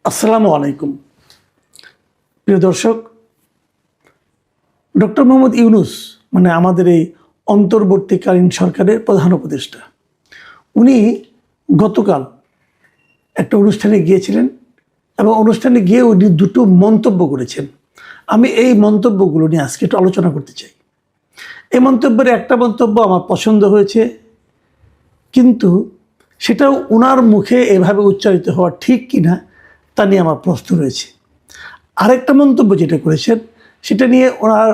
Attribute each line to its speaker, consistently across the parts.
Speaker 1: আসসালামু আলাইকুম প্রিয় দর্শক। ডক্টর মোহাম্মদ ইউনূস মানে আমাদের এই অন্তর্বর্তীকালীন সরকারের প্রধান উপদেষ্টা, উনি গতকাল একটা অনুষ্ঠানে গিয়েছিলেন এবং অনুষ্ঠানে গিয়ে উনি দুটো মন্তব্য করেছেন। আমি এই মন্তব্যগুলো নিয়ে আজকে একটু আলোচনা করতে চাই। এই মন্তব্যের একটা মন্তব্য আমার পছন্দ হয়েছে, কিন্তু সেটাও ওনার মুখে এভাবে উচ্চারিত হওয়া ঠিক কিনা তা নিয়ে আমার প্রশ্ন রয়েছে। আরেকটা মন্তব্য যেটা করেছেন সেটা নিয়ে ওনার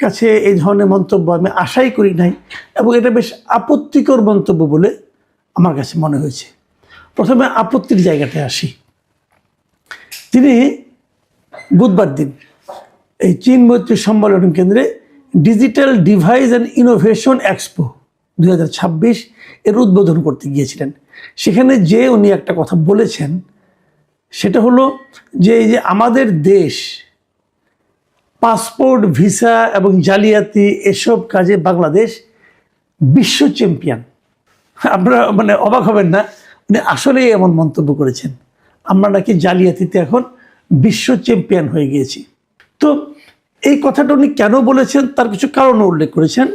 Speaker 1: কাছে এই ধরনের মন্তব্য আমি আশাই করি নাই এবং এটা বেশ আপত্তিকর মন্তব্য বলে আমার কাছে মনে হয়েছে। প্রথমে আপত্তির জায়গাটায় আসি। তিনি বুধবার দিন এই চীন মৈত্রী সম্মেলন কেন্দ্রে digital device and innovation expo 2026 এর উদ্বোধন করতে গিয়েছিলেন। সেখানে যে উনি একটা কথা বলেছেন সেটা হলো যে এই যে আমাদের দেশ পাসপোর্ট, ভিসা এবং জালিয়াতি এসব কাজে বাংলাদেশ বিশ্ব চ্যাম্পিয়ন। আপনারা অবাক হবেন না, উনি আসলেই এমন মন্তব্য করেছেন। আমরা নাকি জালিয়াতিতে এখন বিশ্ব চ্যাম্পিয়ন হয়ে গিয়েছি। তো এই কথাটা উনি কেন বলেছেন তার কিছু কারণ উল্লেখ করেছেন।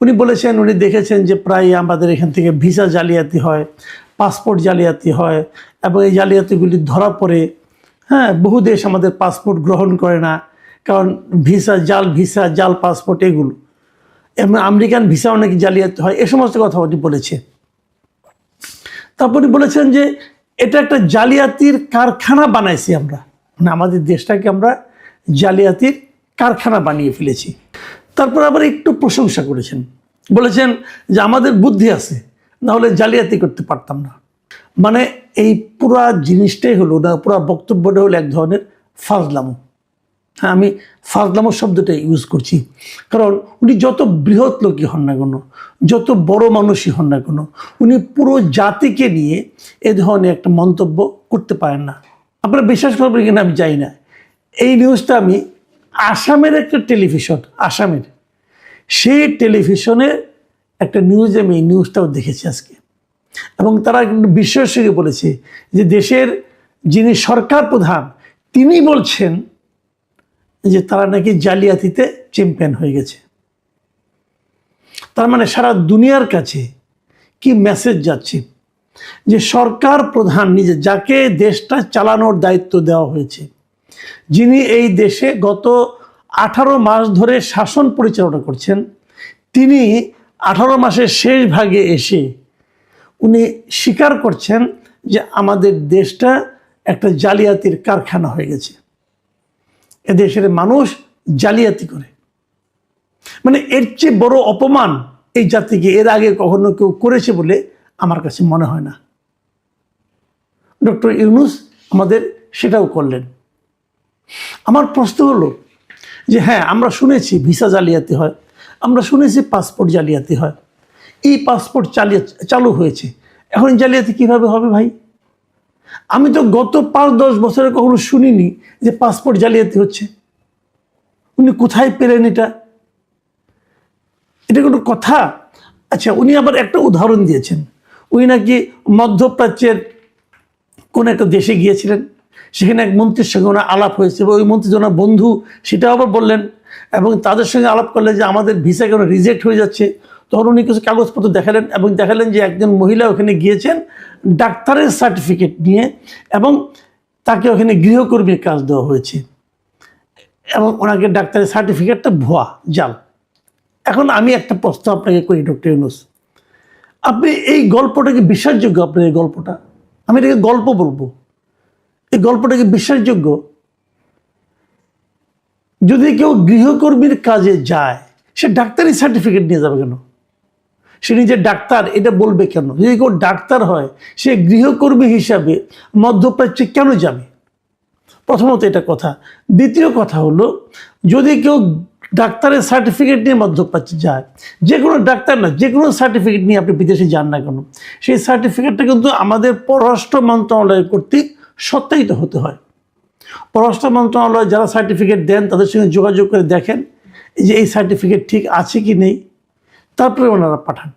Speaker 1: উনি বলেছেন উনি দেখেছেন যে প্রায় আমাদের এখান থেকে ভিসা জালিয়াতি হয়, পাসপোর্ট জালিয়াতি হয় এবং এই জালিয়াতিগুলি ধরা পড়ে। বহু দেশ আমাদের পাসপোর্ট গ্রহণ করে না, কারণ ভিসা, জাল পাসপোর্ট এগুলো। এবং আমেরিকান ভিসাও নাকি জালিয়াতি হয়, এ সমস্ত কথা উনি বলেছে। তারপরে বলেছেন যে এটা একটা জালিয়াতির কারখানা বানাইছি আমরা, আমাদের দেশটাকে আমরা জালিয়াতির কারখানা বানিয়ে ফেলেছি। তারপর আবার একটু প্রশংসা করেছেন, বলেছেন যে আমাদের বুদ্ধি আছে, না হলে জালিয়াতি করতে পারতাম না। এই পুরা জিনিসটাই হলো না, পুরা বক্তব্যটা হলো এক ধরনের ফাজলামো। আমি ফাজলামো শব্দটা ইউজ করছি কারণ উনি যত বৃহৎ লোকই হন না কেন, যত বড় মানুষই হন না কেন, উনি পুরো জাতিকে নিয়ে এ ধরনের একটা মন্তব্য করতে পারেন না। আপনারা বিশ্বাস করবেন কিনা আমি জানি না, এই নিউজটা আমি আসামের একটা টেলিভিশন, সেই টেলিভিশনের একটা নিউজে আমি এই নিউজটাও দেখেছি আজকে। এবং তারা কিন্তু বিস্ময়ের সঙ্গে বলেছে যে দেশের যিনি সরকার প্রধান তিনি বলছেন যে তারা নাকি জালিয়াতিতে চ্যাম্পিয়ন হয়ে গেছে। তার সারা দুনিয়ার কাছে কি মেসেজ যাচ্ছে যে সরকার প্রধান নিজে, যাকে দেশটা চালানোর দায়িত্ব দেওয়া হয়েছে, যিনি এই দেশে গত 18 মাস ধরে শাসন পরিচালনা করছেন, তিনি 18 মাসের শেষ ভাগে এসে উনি স্বীকার করছেন যে আমাদের দেশটা একটা জালিয়াতির কারখানা হয়ে গেছে। এদেশের মানুষ জালিয়াতি করে। এর চেয়ে বড় অপমান এই জাতিকে এর আগে কখনো কেউ করেছে বলে আমার কাছে মনে হয় না। ডক্টর ইউনূস আমাদের সেটাও করলেন। আমার প্রশ্ন হলো যে হ্যাঁ, আমরা শুনেছি ভিসা জালিয়াতি হয়, আমরা শুনেছি পাসপোর্ট জালিয়াতি হয়, এই পাসপোর্ট চালু হয়েছে, এখন জালিয়াতি কিভাবে হবে ভাই? আমি তো গত 5-10 বছরে কখনো শুনিনি যে পাসপোর্ট জালিয়াতি হচ্ছে। উনি কোথায় পেলেন এটা? এটা কোনো কথা? আচ্ছা, উনি আবার একটা উদাহরণ দিয়েছেন। উনি নাকি মধ্যপ্রাচ্যের কোন একটা দেশে গিয়েছিলেন, সেখানে এক মন্ত্রীর সঙ্গে ওনার আলাপ হয়েছে এবং ওই মন্ত্রী ওনার বন্ধু, সেটাও আবার বললেন। এবং তাদের সঙ্গে আলাপ করলেন যে আমাদের ভিসা কেন রিজেক্ট হয়ে যাচ্ছে। তখন উনি কিছু কাগজপত্র দেখালেন এবং দেখালেন যে একজন মহিলা ওখানে গিয়েছেন ডাক্তারের সার্টিফিকেট নিয়ে, এবং তাকে ওখানে গৃহকর্মীর কাজ দেওয়া হয়েছে এবং ওনাকে ডাক্তারের সার্টিফিকেটটা ভুয়া, জাল। এখন আমি একটা প্রশ্ন আপনাকে করি ডক্টর ইউনূস, আপনি এই গল্পটাকে বিশ্বাসযোগ্য? আপনার এই গল্পটা, আমি এটাকে গল্প বলবো, এই গল্পটাকে বিশ্বাসযোগ্য? যদি কেউ গৃহকর্মীর কাজে যায়, সে ডাক্তারি সার্টিফিকেট নিয়ে যাবে কেন? সে নিজে ডাক্তার এটা বলবে কেন? যদি কেউ ডাক্তার হয়, সে গৃহকর্মী হিসাবে মধ্যপ্রাচ্যে কেন যাবে? প্রথমত এটা কথা। দ্বিতীয় কথা হলো, যদি কেউ ডাক্তারের সার্টিফিকেট নিয়ে মধ্যপ্রাচ্যে যায়, যে কোনো ডাক্তার না, যে কোনো সার্টিফিকেট নিয়ে আপনি বিদেশে যান না কেন, সেই সার্টিফিকেটটা কিন্তু আমাদের পররাষ্ট্র মন্ত্রণালয় কর্তৃক সত্যায়িত হতে হয়। পররাষ্ট্র মন্ত্রণালয় যারা সার্টিফিকেট দেন তাদের সঙ্গে যোগাযোগ করে দেখেন যে এই সার্টিফিকেট ঠিক আছে কি নেই, তারপরে ওনারা পাঠান।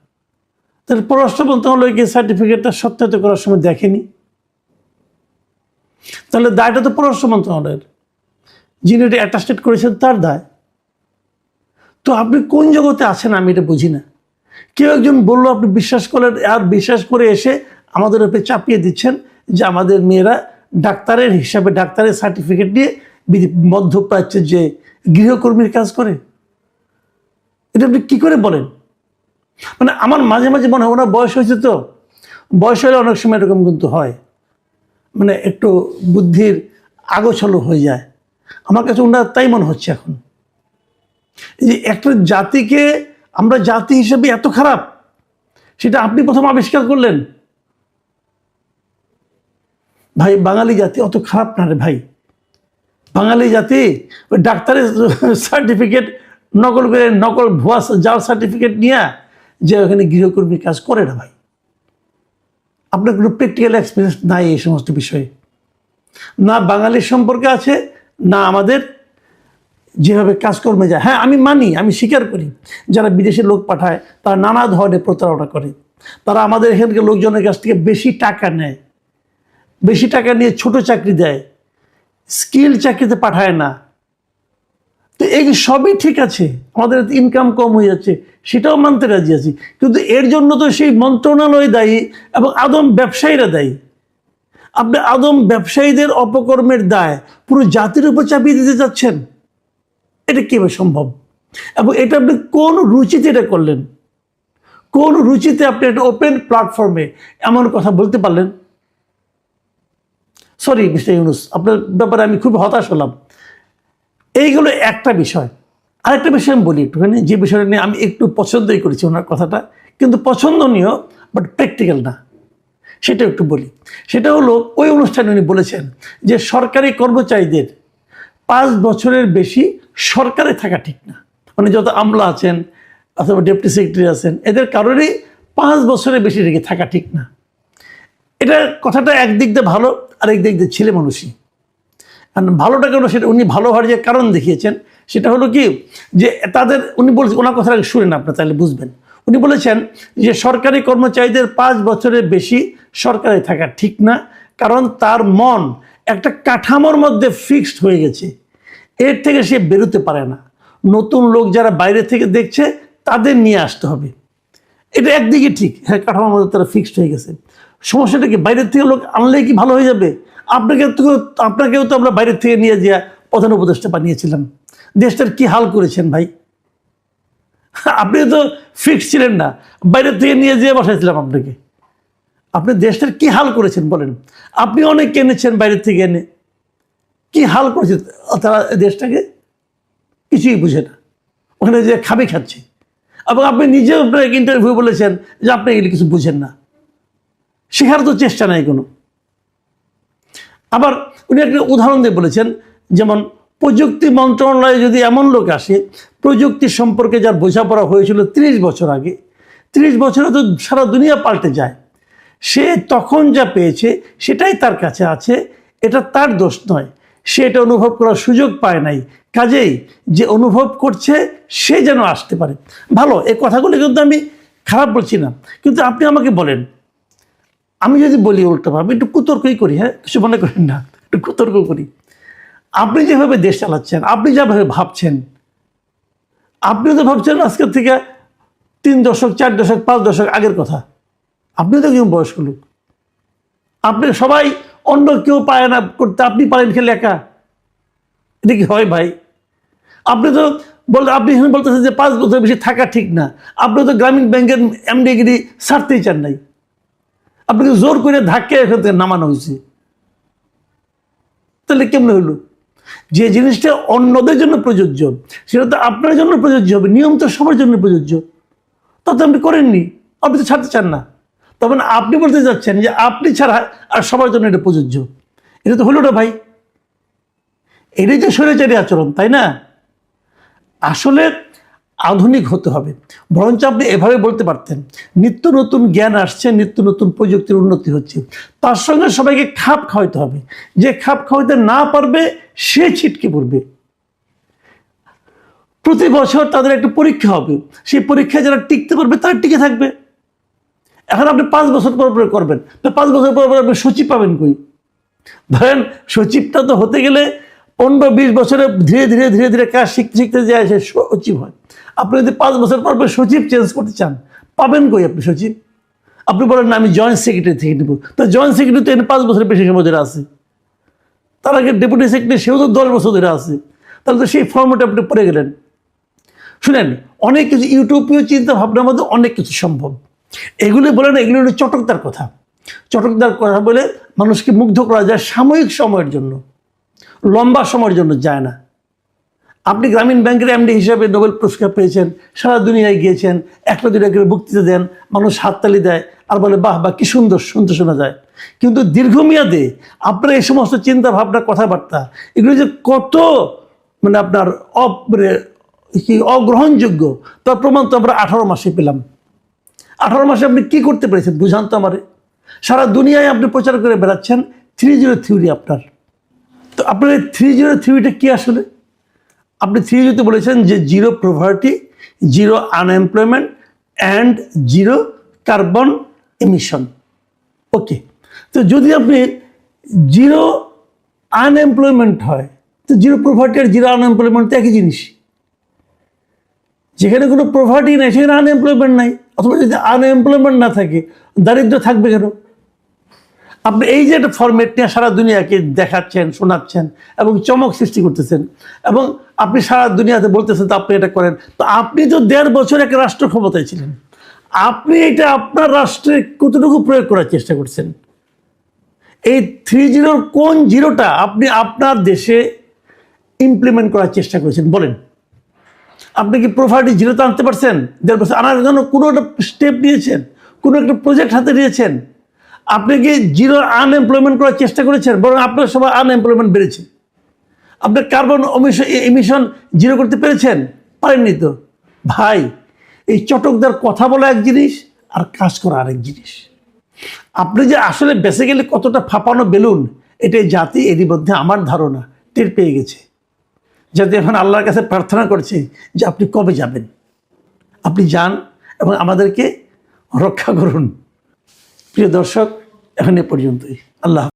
Speaker 1: তাহলে পররাষ্ট্র মন্ত্রণালয়কে সার্টিফিকেটটা সত্যায়িত করার সময় দেখেনি। তাহলে দায়টা তো পররাষ্ট্র মন্ত্রণালয়ের, যিনি এটা অ্যাটাস্টেড করেছেন তার দায়। তো আপনি কোন জগতে আছেন আমি এটা বুঝি না। কেউ একজন বললো, আপনি বিশ্বাস করলেন, আর বিশ্বাস করে এসে আমাদের উপরে চাপিয়ে দিচ্ছেন যে আমাদের মেয়েরা ডাক্তারের হিসাবে, ডাক্তারের সার্টিফিকেট নিয়ে মধ্যপ্রাচ্যের যে গৃহকর্মীর কাজ করে। এটা আপনি কী করে বলেন? মানে আমার মাঝে মাঝে মনে হয় ওনার বয়স হয়েছে, তো বয়স হলে অনেক সময় এরকম কিন্তু হয়, মানে একটু বুদ্ধির আগোছালো হয়ে যায়। আমার কাছে ওনার তাই মনে হচ্ছে এখন। এই যে একটা জাতিকে আমরা জাতি হিসেবে এত খারাপ, সেটা আপনি প্রথম আবিষ্কার করলেন। ভাই, বাঙালি জাতি অত খারাপ না রে ভাই। বাঙালি জাতি ওই ডাক্তারের সার্টিফিকেট নকল করে, নকল ভুয়া জাল সার্টিফিকেট নিয়ে যে ওখানে গৃহকর্মী কাজ করে না ভাই। আপনার কোনো প্র্যাকটিক্যাল এক্সপিরিয়েন্স নাই এই সমস্ত বিষয়ে, না বাঙালির সম্পর্কে আছে, না আমাদের যেভাবে কাজকর্মে যায়। হ্যাঁ, আমি মানি, আমি স্বীকার করি, যারা বিদেশে লোক পাঠায় তারা নানা ধরনের প্রতারণা করে। তারা আমাদের এখানকার লোকজনের কাছ থেকে বেশি টাকা নেয়, বেশি টাকা নিয়ে ছোট চাকরি দেয়, স্কিল চাকরিতে পাঠায় না। তো এই সবই ঠিক আছে, আমাদের ইনকাম কম হয়ে যাচ্ছে, সেটাও মানতে রাজি আছি। কিন্তু এর জন্য তো সেই মন্ত্রণালয় দায়ী এবং আদম ব্যবসায়ীরা দায়ী। আপনি আদম ব্যবসায়ীদের অপকর্মের দায় পুরো জাতির উপর চাপিয়ে দিতে যাচ্ছেন, এটা কীভাবে সম্ভব? এবং এটা আপনি কোন রুচিতে এটা করলেন? কোন রুচিতে আপনি একটা ওপেন প্ল্যাটফর্মে এমন কথা বলতে পারলেন? সরি মিস্টার ইউনুস, আপনার ব্যাপারে আমি খুব হতাশ হলাম। এইগুলো একটা বিষয়। আরেকটা বিষয় আমি বলি একটুখানি, যে বিষয়টা নিয়ে আমি একটু পছন্দই করেছি ওনার কথাটা, কিন্তু পছন্দনীয় বাট প্র্যাকটিক্যাল না, সেটা একটু বলি। সেটা হলো, ওই অনুষ্ঠানে উনি বলেছেন যে সরকারি কর্মচারীদের 5 বছরের বেশি সরকারে থাকা ঠিক না। মানে যত আমলা আছেন অথবা ডেপুটি সেক্রেটারি আছেন, এদের কারোরই 5 বছরের বেশি রেখে থাকা ঠিক না। এটা কথাটা একদিক দিয়ে ভালো, আরেক দিক দিয়ে ছেলে মানুষই। আর ভালোটা কেন, সেটা উনি ভালো হওয়ার যে কারণ দেখিয়েছেন, সেটা হলো কি যে তাদের, উনি বলছেন, ওনার কথাটা শুনেন আপনার, তাহলে বুঝবেন। উনি বলেছেন যে সরকারি কর্মচারীদের 5 বছরের বেশি সরকারে থাকা ঠিক না, কারণ তার মন একটা কাঠামোর মধ্যে ফিক্সড হয়ে গেছে, এর থেকে সে বেরোতে পারে না। নতুন লোক যারা বাইরে থেকে দেখছে তাদের নিয়ে আসতে হবে। এটা একদিকে ঠিক, হ্যাঁ, কাঠামোর মধ্যে তারা ফিক্সড হয়ে গেছে। সমস্যাটা কি, বাইরের থেকে লোক আনলে কি ভালো হয়ে যাবে? আপনাকেও তো আমরা বাইরের থেকে নিয়ে যা প্রধান উপদেষ্টা বানিয়েছিলাম। দেশটার কি হাল করেছেন ভাই? আপনি তো ফিক্স ছিলেন না, বাইরের থেকে নিয়ে যেয়ে বসাইছিলাম আপনাকে। আপনি দেশটার কি হাল করেছেন বলেন? আপনি অনেক এনেছেন বাইরের থেকে এনে, কি হাল করেছে তারা দেশটাকে? কিছুই বুঝে না, ওখানে যে খাচ্ছে। এবং আপনি নিজেও আপনার ইন্টারভিউ বলেছেন যে আপনি এগুলি কিছু বুঝেন না, শেখার তো চেষ্টা নাই কোনো। আবার উনি একটা উদাহরণ দিয়ে বলেছেন, যেমন প্রযুক্তি মন্ত্রণালয়ে যদি এমন লোক আসে, প্রযুক্তি সম্পর্কে যার বোঝাপড়া হয়েছিল 30 বছর আগে, 30 বছরে তো সারা দুনিয়া পাল্টে যায়, সে তখন যা পেয়েছে সেটাই তার কাছে আছে, এটা তার দোষ নয়, সে এটা অনুভব করার সুযোগ পায় নাই। কাজেই যে অনুভব করছে সে যেন আসতে পারে। ভালো, এই কথাগুলো কিন্তু আমি খারাপ বলছি না, কিন্তু আপনি আমাকে বলেন, আমি যদি বলি উল্টোভাবে, একটু কুতর্কই করি, হ্যাঁ, কিছু মনে করেন না, একটু কুতর্ক করি। আপনি যেভাবে দেশ চালাচ্ছেন, আপনি যেভাবে ভাবছেন, আপনিও তো ভাবছেন আজকের থেকে 3 দশক, 4 দশক, 5 দশক আগের কথা। আপনিও তো একজন বয়স্ক লোক, আপনি সবাই, অন্য কেউ পায় না করতে, আপনি পারেন খেলে একা? এটা কি হয় ভাই? আপনি তো আপনি এখানে বলতেছেন যে 5 বছর বেশি থাকা ঠিক না, আপনি তো গ্রামীণ ব্যাংকের এমডিগিরি ছাড়তেই চান নাই, আপনাকে জোর করে ধাক্কে এখান থেকে নামানো হয়েছে। তাহলে কেমন হইল? যে জিনিসটা অন্যদের জন্য প্রযোজ্য সেটা তো আপনার জন্য প্রযোজ্য হবে, নিয়ম তো সবার জন্য প্রযোজ্য। তা তো আপনি করেননি, আপনি তো ছাড়তে চান না। তখন আপনি বলতে যাচ্ছেন যে আপনি ছাড়া আর সবার জন্য এটা প্রযোজ্য। এটা তো হলো না ভাই, এটাই তো স্বৈরাচারী আচরণ, তাই না? আসলে আধুনিক হতে হবে। বরঞ্চ আপনি এভাবে বলতে পারতেন, নিত্য নতুন জ্ঞান আসছে, নিত্য নতুন প্রযুক্তির উন্নতি হচ্ছে, তার সঙ্গে সবাইকে খাপ খাওয়াইতে হবে। যে খাপ খাওয়াইতে না পারবে সে ছিটকে পড়বে। প্রতি বছর তাদের একটা পরীক্ষা হবে, সেই পরীক্ষায় যারা টিকতে পারবে তারা টিকে থাকবে। এখন আপনি 5 বছর পর পর করবেন, 5 বছর পর পর আপনি সচিব পাবেন কই? ধরেন সচিবটা তো হতে গেলে 15-20 বছরে ধীরে ধীরে ধীরে ধীরে কাজ শিখতে শিখতে যায় সে সচিব হয়। আপনি যদি 5 বছর পর পর সচিব চেঞ্জ করতে চান, পাবেন কই আপনি সচিব? আপনি বলেন না আমি জয়েন্ট সেক্রেটারি থেকে নেব, তো জয়েন্ট সেক্রেটারি তো এনে 5 বছরের বেশি সময় ধরে আছে। তার আগে ডেপুটি সেক্রেটারি সেও তো 10 বছর ধরে আছে। তাহলে তো সেই ফর্মেটে আপনি পড়ে গেলেন। শুনেন, অনেক কিছু ইউটোপীয় চিন্তা ভাবনার মধ্যে অনেক কিছু সম্ভব। এগুলি বলে না, এগুলি হলো চটকদার কথা। চটকদার কথা বলে মানুষকে মুগ্ধ করা যায় সাময়িক সময়ের জন্য, লম্বা সময়ের জন্য যায় না। আপনি গ্রামীণ ব্যাংকের এমডি হিসাবে নোবেল পুরস্কার পেয়েছেন, সারা দুনিয়ায় গিয়েছেন, একটা দুইটা করে বক্তৃতা দেন, মানুষ হাততালি দেয় আর বলে বাহ বাহ কি সুন্দর, শুনতে শোনা যায়। কিন্তু দীর্ঘমেয়াদে আপনার এই সমস্ত চিন্তা ভাবনা, কথাবার্তা, এগুলো যে কত মানে আপনার অগ্রহণযোগ্য তার প্রমাণ তো আমরা 18 মাসে পেলাম। 18 মাসে আপনি কি করতে পেরেছেন বুঝান তো আমারে। সারা দুনিয়ায় আপনি প্রচার করে বেড়াচ্ছেন 3-0 থিওরি আপনার। তো আপনার এই 3-0 থিওরিটা কি আসলে? আপনি 3-0-তে বলেছেন যে 0 poverty, 0 unemployment and 0 carbon emission. Okay, তো যদি আপনি 0 আনএমপ্লয়মেন্ট হয়, তো 0 পভার্টি আর 0 আনএমপ্লয়মেন্ট তো একই জিনিস। যেখানে কোনো পভার্টি নাই সেখানে আনএমপ্লয়মেন্ট নাই, অথবা যদি আনএমপ্লয়মেন্ট না থাকে দারিদ্র থাকবে কেন? আপনি এই যে একটা ফরম্যাট নিয়ে সারা দুনিয়াকে দেখাচ্ছেন, শোনাচ্ছেন এবং চমক সৃষ্টি করতেছেন, এবং আপনি সারা দুনিয়াতে বলতেছেন তো আপনি এটা করেন। তো আপনি তো 1.5 বছর একটা রাষ্ট্র ক্ষমতায় ছিলেন, আপনি এটা আপনার রাষ্ট্রে কতটুকু প্রয়োগ করার চেষ্টা করছেন? এই 3-0 কোন 0টা আপনি আপনার দেশে ইমপ্লিমেন্ট করার চেষ্টা করেছেন বলেন? আপনি কি পভার্টি 0-তে আনতে পারছেন? 1.5 বছর আনার জন্য কোনো একটা স্টেপ নিয়েছেন, কোনো একটা প্রজেক্ট হাতে নিয়েছেন? আপনি কি 0 আনএমপ্লয়মেন্ট করার চেষ্টা করেছেন? বরং আপনার সবাই আনএমপ্লয়মেন্ট বেড়েছে। আপনার কার্বন এমিশন 0 করতে পেরেছেন? পারেননি তো। ভাই, এই চটকদার কথা বলা এক জিনিস আর কাজ করা আরেক জিনিস। আপনি যে আসলে বেসিক্যালি কতটা ফাঁপানো বেলুন, এটাই জাতি এরই মধ্যে আমার ধারণা টের পেয়ে গেছে। যাতে এখন আল্লাহর কাছে প্রার্থনা করছে যে আপনি কবে যাবেন, আপনি যান এবং আমাদেরকে রক্ষা করুন। প্রিয় দর্শক, এখন এ পর্যন্তই। আল্লাহ।